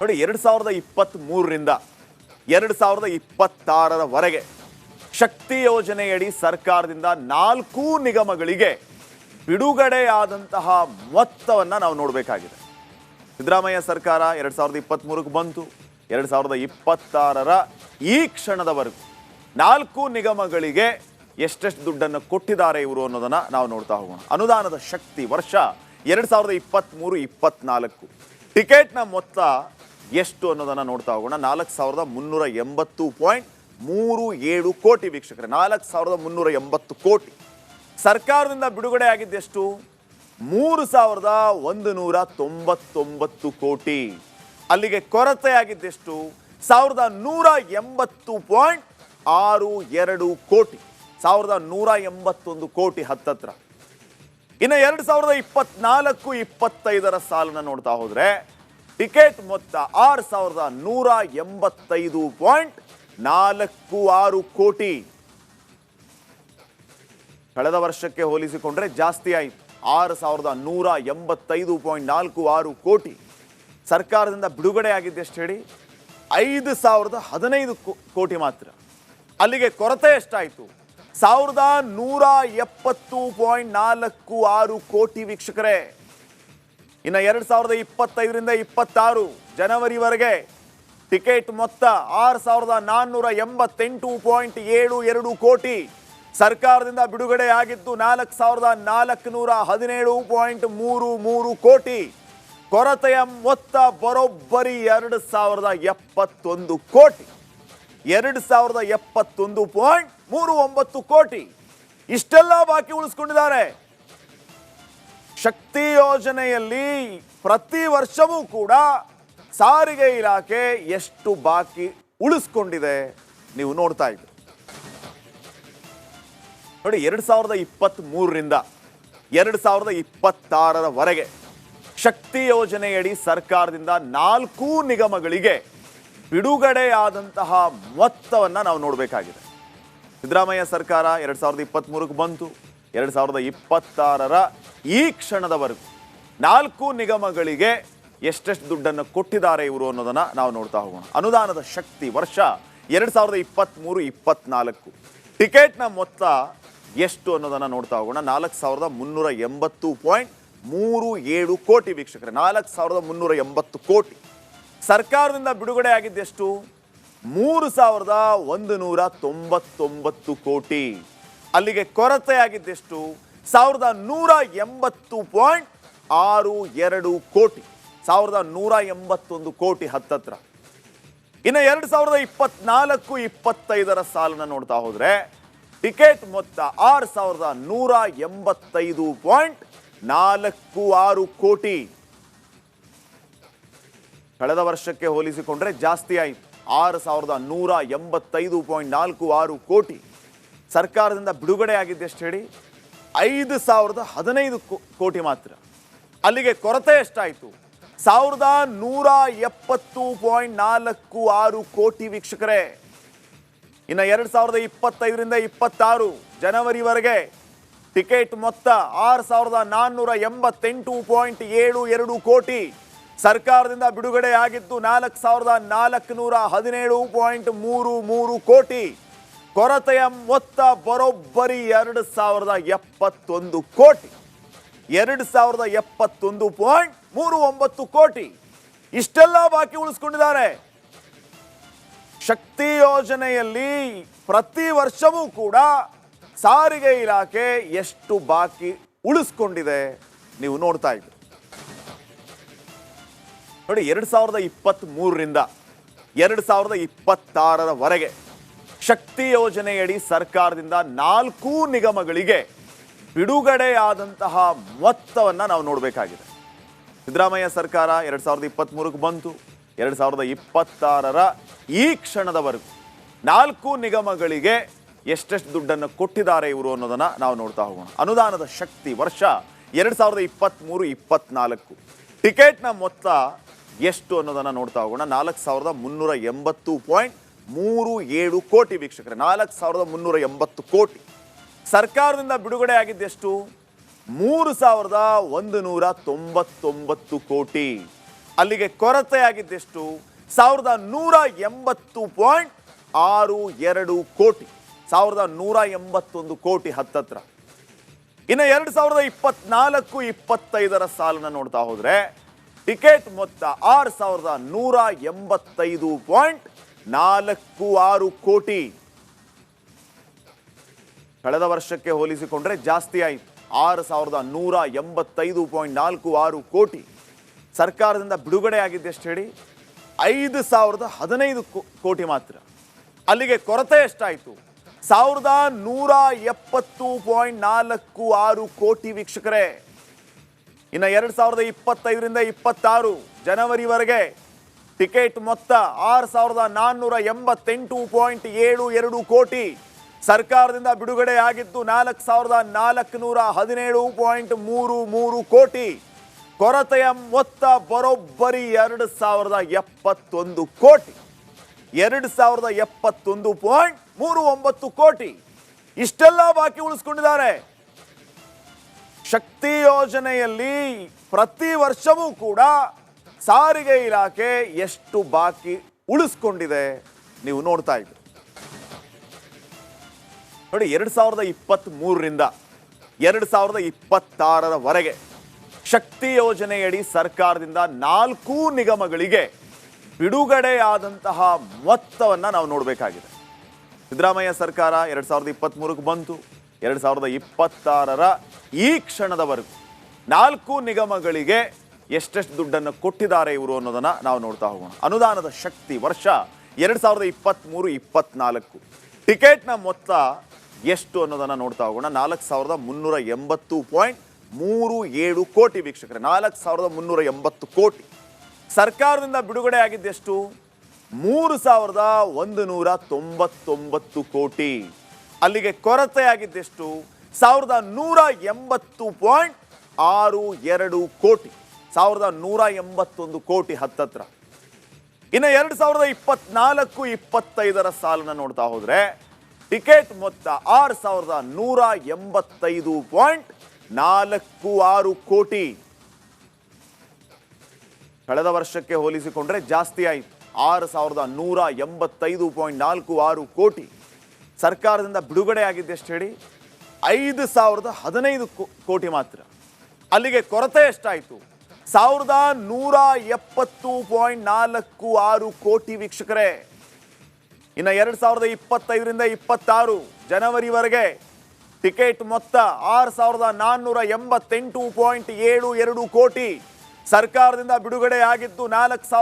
ನೋಡಿ 2023ರಿಂದ 2026ರವರೆಗೆ ಶಕ್ತಿ ಯೋಜನೆಯಡಿ ಸರ್ಕಾರದಿಂದ 4 ನಿಗಮಗಳಿಗೆ ಬಿಡುಗಡೆಯಾದಂತಹ ಮೊತ್ತವನ್ನು ನಾವು ನೋಡಬೇಕಾಗಿದೆ. ಸಿದ್ದರಾಮಯ್ಯ ಸರ್ಕಾರ 2023ಕ್ಕೆ ಬಂತು, 2026ರ ಈ ಕ್ಷಣದವರೆಗೂ 4 ನಿಗಮಗಳಿಗೆ ಎಷ್ಟೆಷ್ಟು ದುಡ್ಡನ್ನು ಕೊಟ್ಟಿದ್ದಾರೆ ಇವರು ಅನ್ನೋದನ್ನ ನಾವು ನೋಡ್ತಾ ಹೋಗೋಣ. ಅನುದಾನದ ಶಕ್ತಿ ವರ್ಷ 2023-24 ಟಿಕೆಟ್ನ ಮೊತ್ತ ಎಷ್ಟು ಅನ್ನೋದನ್ನ ನೋಡ್ತಾ ಹೋಗೋಣ. 4380.37 ಕೋಟಿ ವೀಕ್ಷಕರೇ, 4380 ಕೋಟಿ. ಸರ್ಕಾರದಿಂದ ಬಿಡುಗಡೆ ಆಗಿದ್ದೆಷ್ಟು? 3199 ಕೋಟಿ. ಅಲ್ಲಿಗೆ ಕೊರತೆ ಆಗಿದ್ದೆಷ್ಟು? 1180.62 ಕೋಟಿ, 1181 ಕೋಟಿ ಹತ್ತತ್ರ. ಇನ್ನು 2024-25ರ ಸಾಲನ್ನ ನೋಡ್ತಾ ಹೋದ್ರೆ ಟಿಕೆಟ್ ಮೊತ್ತ 6185.46 ಕೋಟಿ. ಕಳೆದ ವರ್ಷಕ್ಕೆ ಹೋಲಿಸಿಕೊಂಡ್ರೆ ಜಾಸ್ತಿ ಆಯಿತು, 6185.46 ಕೋಟಿ. ಸರ್ಕಾರದಿಂದ ಬಿಡುಗಡೆ ಆಗಿದ್ದೆಷ್ಟು ಹೇಳಿ? 5015 ಕೋಟಿ ಮಾತ್ರ. ಅಲ್ಲಿಗೆ ಕೊರತೆ ಎಷ್ಟಾಯಿತು? 1170.46 ಕೋಟಿ ವೀಕ್ಷಕರೇ. ಇನ್ನು 2025-26 ಜನವರಿವರೆಗೆ ಟಿಕೆಟ್ ಮೊತ್ತ 6488.72 ಕೋಟಿ. ಸರ್ಕಾರದಿಂದ ಬಿಡುಗಡೆ ಆಗಿದ್ದು 4417.33 ಕೋಟಿ. ಕೊರತೆಯ ಮೊತ್ತ ಬರೋಬ್ಬರಿ 2071 ಕೋಟಿ, 2071.39 ಕೋಟಿ. ಇಷ್ಟೆಲ್ಲ ಬಾಕಿ ಉಳಿಸ್ಕೊಂಡಿದ್ದಾರೆ. ಶಕ್ತಿ ಯೋಜನೆಯಲ್ಲಿ ಪ್ರತಿ ವರ್ಷವೂ ಕೂಡ ಸಾರಿಗೆ ಇಲಾಖೆ ಎಷ್ಟು ಬಾಕಿ ಉಳಿಸ್ಕೊಂಡಿದೆ ನೀವು ನೋಡ್ತಾ ಇದ್ದೀರಿ. ನೋಡಿ 2023ರಿಂದ 2026ರವರೆಗೆ ಶಕ್ತಿ ಯೋಜನೆಯಡಿ ಸರ್ಕಾರದಿಂದ 4 ನಿಗಮಗಳಿಗೆ ಬಿಡುಗಡೆಯಾದಂತಹ ಮೊತ್ತವನ್ನು ನಾವು ನೋಡಬೇಕಾಗಿದೆ. ಸಿದ್ದರಾಮಯ್ಯ ಸರ್ಕಾರ 2023ಕ್ಕೆ ಬಂತು, 2026ರ ಈ ಕ್ಷಣದವರೆಗೂ 4 ನಿಗಮಗಳಿಗೆ ಎಷ್ಟೆಷ್ಟು ದುಡ್ಡನ್ನು ಕೊಟ್ಟಿದ್ದಾರೆ ಇವರು ಅನ್ನೋದನ್ನ ನಾವು ನೋಡ್ತಾ ಹೋಗೋಣ. ಅನುದಾನದ ಶಕ್ತಿ ವರ್ಷ 2023-24 ಟಿಕೆಟ್ನ ಮೊತ್ತ ಎಷ್ಟು ಅನ್ನೋದನ್ನ ನೋಡ್ತಾ ಹೋಗೋಣ. 4380.37 ಕೋಟಿ ವೀಕ್ಷಕರೇ, 4380 ಕೋಟಿ. ಸರ್ಕಾರದಿಂದ ಬಿಡುಗಡೆ ಆಗಿದ್ದೆಷ್ಟು? 3199 ಕೋಟಿ. ಅಲ್ಲಿಗೆ ಕೊರತೆ ಆಗಿದ್ದೆಷ್ಟು? 1180.62 ಕೋಟಿ, 1181 ಕೋಟಿ ಹತ್ತತ್ರ. ಇನ್ನು 2024-25ರ ಸಾಲನ್ನ ನೋಡ್ತಾ ಹೋದ್ರೆ ಟಿಕೆಟ್ ಮೊತ್ತ 6185.46 ಕೋಟಿ. ಕಳೆದ ವರ್ಷಕ್ಕೆ ಹೋಲಿಸಿಕೊಂಡ್ರೆ ಜಾಸ್ತಿ ಆಯಿತು, 6185.46 ಕೋಟಿ. ಸರ್ಕಾರದಿಂದ ಬಿಡುಗಡೆ ಆಗಿದ್ದೆಷ್ಟು ಹೇಳಿ? 5015 ಕೋಟಿ ಮಾತ್ರ. ಅಲ್ಲಿಗೆ ಕೊರತೆ ಎಷ್ಟಾಯಿತು? 1170.46 ಕೋಟಿ ವೀಕ್ಷಕರೇ. ಇನ್ನು 2025-26 ಜನವರಿವರೆಗೆ ಟಿಕೆಟ್ ಮೊತ್ತ 6488.72 ಕೋಟಿ. ಸರ್ಕಾರದಿಂದ ಬಿಡುಗಡೆ ಆಗಿದ್ದು 4417.33 ಕೋಟಿ. ಕೊರತೆಯ ಮೊತ್ತ ಬರೋಬ್ಬರಿ 2071 ಕೋಟಿ, 2071.39 ಕೋಟಿ. ಇಷ್ಟೆಲ್ಲ ಬಾಕಿ ಉಳಿಸ್ಕೊಂಡಿದ್ದಾರೆ. ಶಕ್ತಿ ಯೋಜನೆಯಲ್ಲಿ ಪ್ರತಿ ವರ್ಷವೂ ಕೂಡ ಸಾರಿಗೆ ಇಲಾಖೆ ಎಷ್ಟು ಬಾಕಿ ಉಳಿಸ್ಕೊಂಡಿದೆ ನೀವು ನೋಡ್ತಾ ಇದ್ದೀರಿ. ನೋಡಿ 2023ರಿಂದ 2026ರವರೆಗೆ ಶಕ್ತಿ ಯೋಜನೆಯಡಿ ಸರ್ಕಾರದಿಂದ 4 ನಿಗಮಗಳಿಗೆ ಬಿಡುಗಡೆಯಾದಂತಹ ಮೊತ್ತವನ್ನು ನಾವು ನೋಡಬೇಕಾಗಿದೆ. ಸಿದ್ದರಾಮಯ್ಯ ಸರ್ಕಾರ 2023ಕ್ಕೆ ಬಂತು, 2026ರ ಈ ಕ್ಷಣದವರೆಗೂ 4 ನಿಗಮಗಳಿಗೆ ಎಷ್ಟೆಷ್ಟು ದುಡ್ಡನ್ನು ಕೊಟ್ಟಿದ್ದಾರೆ ಇವರು ಅನ್ನೋದನ್ನ ನಾವು ನೋಡ್ತಾ ಹೋಗೋಣ. ಅನುದಾನದ ಶಕ್ತಿ ವರ್ಷ 2023-24 ಟಿಕೆಟ್ನ ಮೊತ್ತ ಎಷ್ಟು ಅನ್ನೋದನ್ನ ನೋಡ್ತಾ ಹೋಗೋಣ. 4380.37 ಕೋಟಿ ವೀಕ್ಷಕರೇ, 4380 ಕೋಟಿ. ಸರ್ಕಾರದಿಂದ ಬಿಡುಗಡೆ ಆಗಿದ್ದೆಷ್ಟು? 3199 ಕೋಟಿ, ಅಲ್ಲಿಗೆ ಕೊರತೆಯಾಗಿದ್ದೆಷ್ಟು 1180.62 ಕೋಟಿ, 1181 ಕೋಟಿ ಹತ್ತತ್ರ. ಇನ್ನು 2024-25 ಸಾಲನ್ನ ನೋಡ್ತಾ ಹೋದ್ರೆ ಟಿಕೆಟ್ ಮೊತ್ತ 6185.46 ಕೋಟಿ. ಕಳೆದ ವರ್ಷಕ್ಕೆ ಹೋಲಿಸಿಕೊಂಡ್ರೆ ಜಾಸ್ತಿ ಆಯಿತು. 6185.46 ಕೋಟಿ ಸರ್ಕಾರದಿಂದ ಬಿಡುಗಡೆ ಆಗಿದ್ದೆಷ್ಟು ಹೇಳಿ? 5015 ಕೋಟಿ ಮಾತ್ರ. ಅಲ್ಲಿಗೆ ಕೊರತೆ ಎಷ್ಟಾಯಿತು? 1170.46 ಕೋಟಿ ವೀಕ್ಷಕರೇ. ಇನ್ನು 2025-26 ಜನವರಿವರೆಗೆ ಟಿಕೆಟ್ ಮೊತ್ತ 6488.72 ಕೋಟಿ ಸರ್ಕಾರದಿಂದ ಬಿಡುಗಡೆ ಆಗಿದ್ದು 4417.33 ಕೋಟಿ. ಕೊರತೆಯ ಮೊತ್ತ ಬರೋಬ್ಬರಿ 2071 ಕೋಟಿ, 2071.39 ಕೋಟಿ. ಇಷ್ಟೆಲ್ಲ ಬಾಕಿ ಉಳಿಸ್ಕೊಂಡಿದ್ದಾರೆ. ಶಕ್ತಿ ಯೋಜನೆಯಲ್ಲಿ ಪ್ರತಿ ವರ್ಷವೂ ಕೂಡ ಸಾರಿಗೆ ಇಲಾಖೆ ಎಷ್ಟು ಬಾಕಿ ಉಳಿಸ್ಕೊಂಡಿದೆ ನೀವು ನೋಡ್ತಾ ಇದ್ದೀರಿ. ನೋಡಿ, 2023ರಿಂದ 2026ರವರೆಗೆ ಶಕ್ತಿ ಯೋಜನೆಯಡಿ ಸರ್ಕಾರದಿಂದ 4 ನಿಗಮಗಳಿಗೆ ಬಿಡುಗಡೆಯಾದಂತಹ ಮೊತ್ತವನ್ನು ನಾವು ನೋಡಬೇಕಾಗಿದೆ. ಸಿದ್ದರಾಮಯ್ಯ ಸರ್ಕಾರ 2023ಕ್ಕೆ ಬಂತು. 2026ರ ಈ ಕ್ಷಣದವರೆಗೂ 4 ನಿಗಮಗಳಿಗೆ ಎಷ್ಟೆಷ್ಟು ದುಡ್ಡನ್ನು ಕೊಟ್ಟಿದ್ದಾರೆ ಇವರು ಅನ್ನೋದನ್ನು ನಾವು ನೋಡ್ತಾ ಹೋಗೋಣ. ಅನುದಾನದ ಶಕ್ತಿ ವರ್ಷ 2023-24 ಟಿಕೆಟ್ನ ಮೊತ್ತ ಎಷ್ಟು ಅನ್ನೋದನ್ನು ನೋಡ್ತಾ ಹೋಗೋಣ. 4380.37 ಕೋಟಿ ವೀಕ್ಷಕರೇ, 4380 ಕೋಟಿ. ಸರ್ಕಾರದಿಂದ ಬಿಡುಗಡೆ ಆಗಿದ್ದೆಷ್ಟು? 3199 ಕೋಟಿ. ಅಲ್ಲಿಗೆ ಕೊರತೆಯಾಗಿದ್ದೆಷ್ಟು? 1180.62 ಕೋಟಿ, 1181 ಕೋಟಿ ಹತ್ತತ್ರ. ಇನ್ನು 2024-25 ಸಾಲನ್ನ ನೋಡ್ತಾ ಹೋದ್ರೆ ಟಿಕೆಟ್ ಮೊತ್ತ 6185.46 ಕೋಟಿ. ಕಳೆದ ವರ್ಷಕ್ಕೆ ಹೋಲಿಸಿಕೊಂಡ್ರೆ ಜಾಸ್ತಿ ಆಯಿತು. 6185.46 ಕೋಟಿ ಸರ್ಕಾರದಿಂದ ಬಿಡುಗಡೆ ಆಗಿದ್ದೆಷ್ಟು ಹೇಳಿ? 5015 ಕೋಟಿ ಮಾತ್ರ. ಅಲ್ಲಿಗೆ ಕೊರತೆ ಎಷ್ಟಾಯಿತು? 1170.46 ಕೋಟಿ ವೀಕ್ಷಕರೇ. ಇನ್ನು 2025-26 ಜನವರಿವರೆಗೆ ಟಿಕೆಟ್ ಮೊತ್ತ 6488.72 ಕೋಟಿ ಸರ್ಕಾರದಿಂದ ಬಿಡುಗಡೆ ಆಗಿದ್ದು 4